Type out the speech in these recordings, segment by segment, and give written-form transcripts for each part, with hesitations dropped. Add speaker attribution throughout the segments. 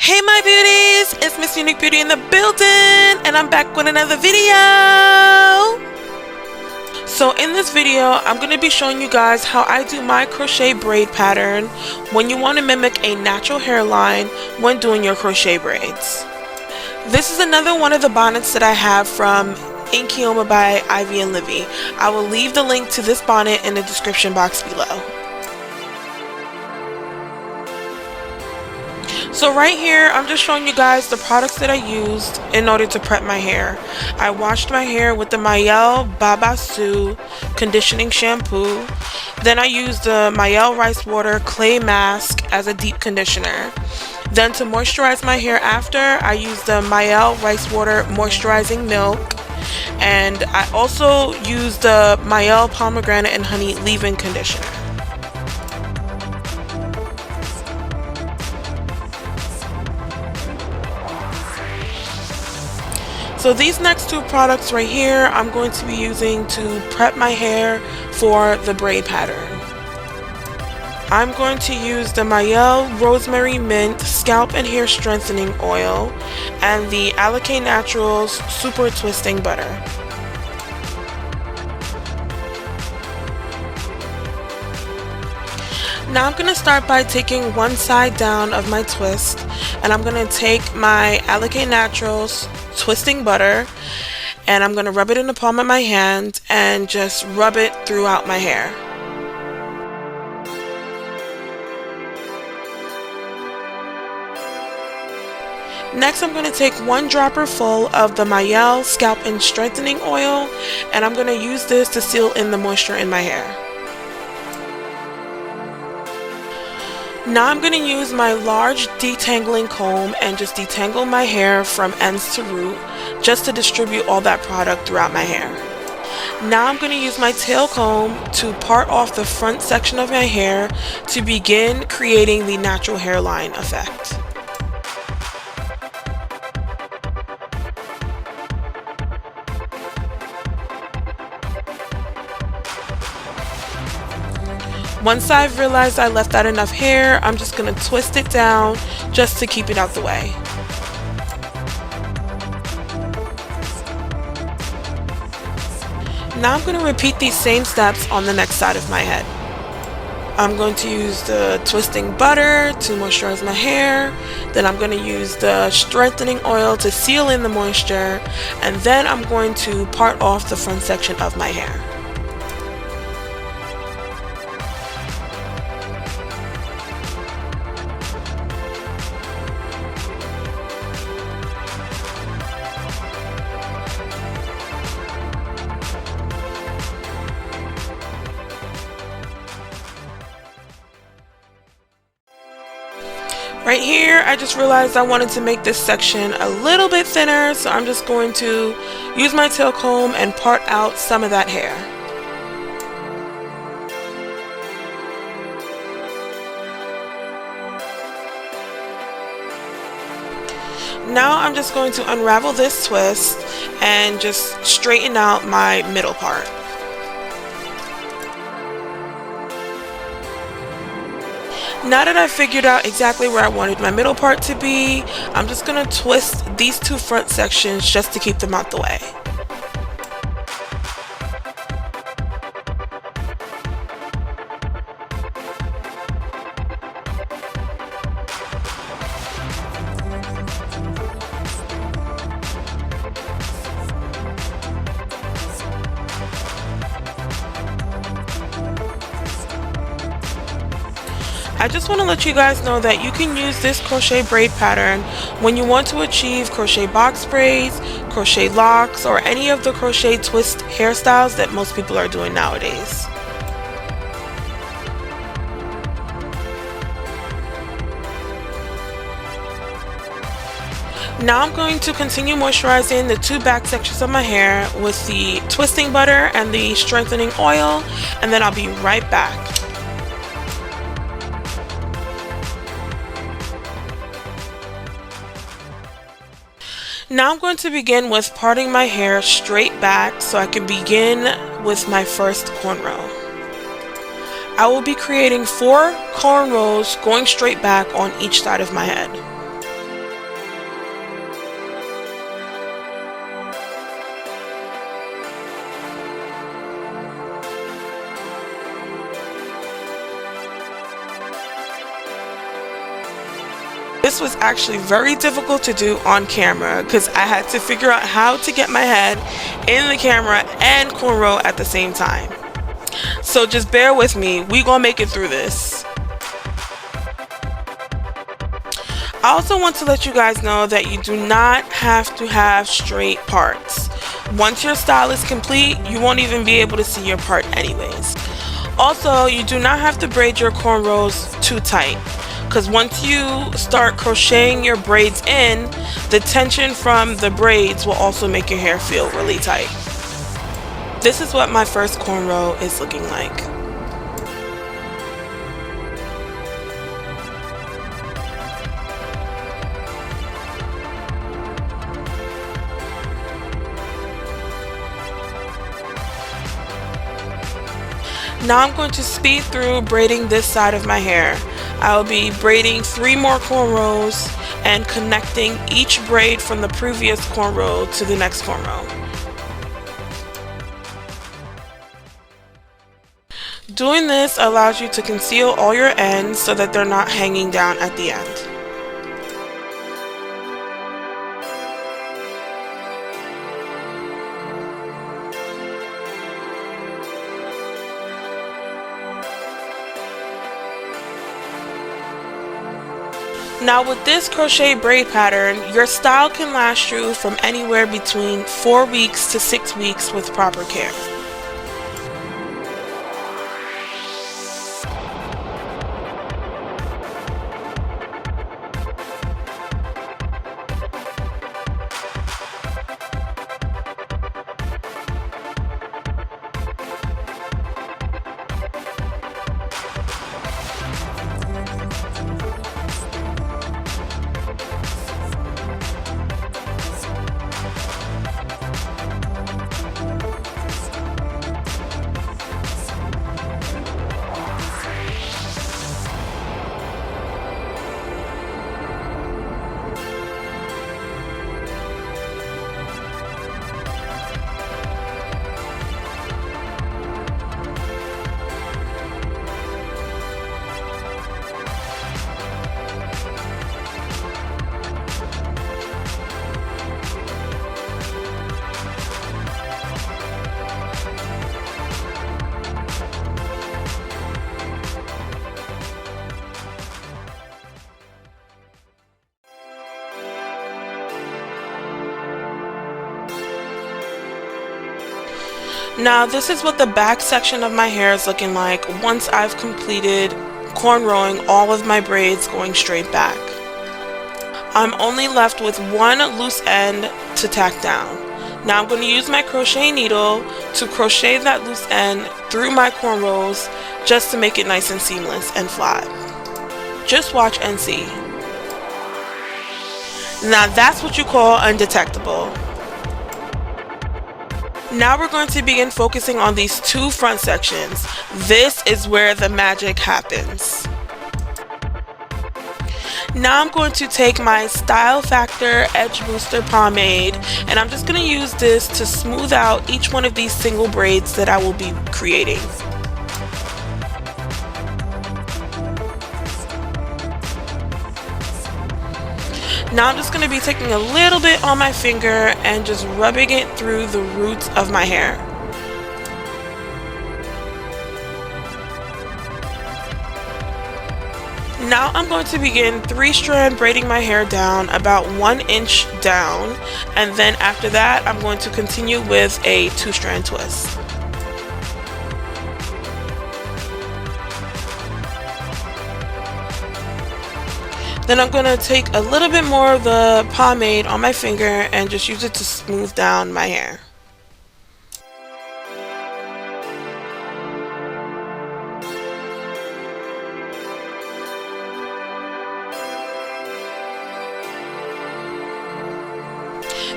Speaker 1: Hey my beauties, it's MissUniqueBeautii in the building, and I'm back with another video. So in this video, I'm going to be showing you guys how I do my crochet braid pattern when you want to mimic a natural hairline when doing your crochet braids. This is another one of the bonnets that I have from Inkioma by Ivy and Livy. I will leave the link to this bonnet in the description box below. So right here, I'm just showing you guys the products that I used in order to prep my hair. I washed my hair with the Mielle Babassu conditioning shampoo. Then I used the Mielle rice water clay mask as a deep conditioner. Then to moisturize my hair after, I used the Mielle rice water moisturizing milk. And I also used the Mielle pomegranate and honey leave-in conditioner. So these next two products right here, I'm going to be using to prep my hair for the braid pattern. I'm going to use the Mielle Rosemary Mint Scalp and Hair Strengthening Oil and the Alikay Naturals Super Twisting Butter. Now I'm going to start by taking one side down of my twist, and I'm going to take my Alikay Naturals Twisting Butter and I'm going to rub it in the palm of my hand and just rub it throughout my hair. Next, I'm going to take one dropper full of the Mielle Scalp and Strengthening Oil, and I'm going to use this to seal in the moisture in my hair. Now I'm going to use my large detangling comb and just detangle my hair from ends to root, just to distribute all that product throughout my hair. Now I'm going to use my tail comb to part off the front section of my hair to begin creating the natural hairline effect. Once I've realized I left out enough hair, I'm just going to twist it down just to keep it out the way. Now I'm going to repeat these same steps on the next side of my head. I'm going to use the twisting butter to moisturize my hair, then I'm going to use the strengthening oil to seal in the moisture, and then I'm going to part off the front section of my hair. Right here, I just realized I wanted to make this section a little bit thinner, so I'm just going to use my tail comb and part out some of that hair. Now I'm just going to unravel this twist and just straighten out my middle part. Now that I've figured out exactly where I wanted my middle part to be, I'm just going to twist these two front sections just to keep them out the way. I just want to let you guys know that you can use this crochet braid pattern when you want to achieve crochet box braids, crochet locks, or any of the crochet twist hairstyles that most people are doing nowadays. Now I'm going to continue moisturizing the two back sections of my hair with the twisting butter and the strengthening oil, and then I'll be right back. Now I'm going to begin with parting my hair straight back so I can begin with my first cornrow. I will be creating 4 cornrows going straight back on each side of my head. This was actually very difficult to do on camera because I had to figure out how to get my head in the camera and cornrow at the same time. So just bear with me, we gonna make it through this. I also want to let you guys know that you do not have to have straight parts. Once your style is complete, you won't even be able to see your part anyways. Also, you do not have to braid your cornrows too tight, because once you start crocheting your braids in, the tension from the braids will also make your hair feel really tight. This is what my first cornrow is looking like. Now I'm going to speed through braiding this side of my hair. I will be braiding 3 more cornrows and connecting each braid from the previous cornrow to the next cornrow. Doing this allows you to conceal all your ends so that they're not hanging down at the end. Now with this crochet braid pattern, your style can last you from anywhere between 4 weeks to 6 weeks with proper care. Now this is what the back section of my hair is looking like once I've completed cornrowing all of my braids going straight back. I'm only left with one loose end to tack down. Now I'm going to use my crochet needle to crochet that loose end through my cornrows just to make it nice and seamless and flat. Just watch and see. Now that's what you call undetectable. Now we're going to begin focusing on these 2 front sections. This is where the magic happens. Now I'm going to take my Style Factor Edge Booster Pomade and I'm just going to use this to smooth out each one of these single braids that I will be creating. Now I'm just going to be taking a little bit on my finger and just rubbing it through the roots of my hair. Now I'm going to begin 3-strand braiding my hair down about 1 inch down, and then after that I'm going to continue with a 2-strand twist. Then I'm going to take a little bit more of the pomade on my finger and just use it to smooth down my hair.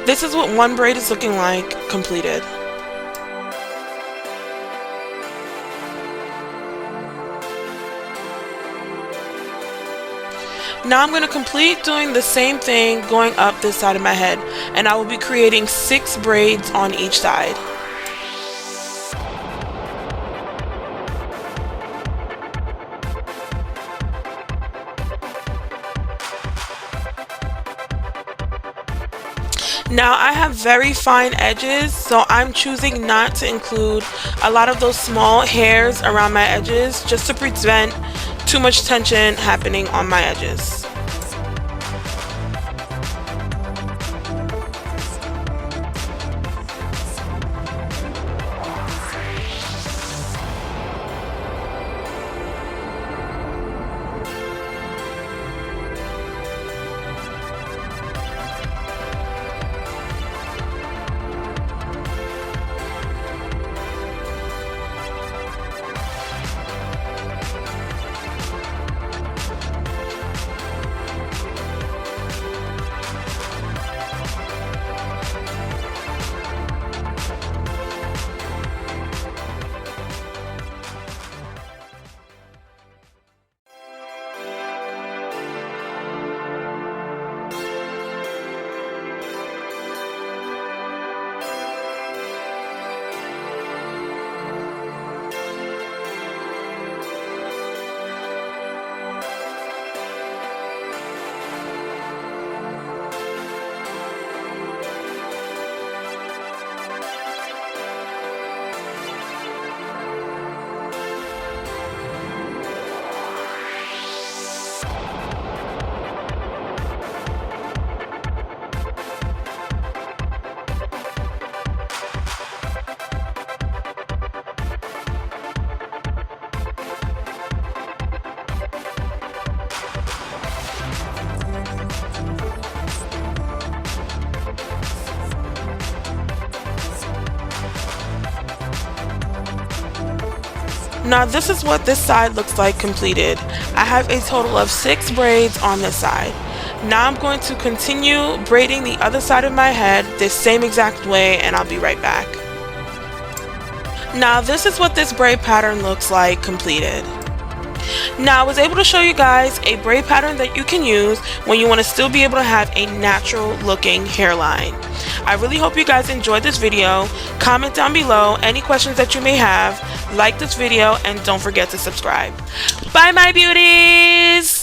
Speaker 1: This is what one braid is looking like completed. Now I'm going to complete doing the same thing going up this side of my head, and I will be creating 6 braids on each side. Now I have very fine edges, so I'm choosing not to include a lot of those small hairs around my edges just to prevent too much tension happening on my edges. Now this is what this side looks like completed. I have a total of 6 braids on this side. Now I'm going to continue braiding the other side of my head this same exact way, and I'll be right back. Now this is what this braid pattern looks like completed. Now I was able to show you guys a braid pattern that you can use when you want to still be able to have a natural looking hairline. I really hope you guys enjoyed this video. Comment down below any questions that you may have, like this video, and don't forget to subscribe. Bye my beauties!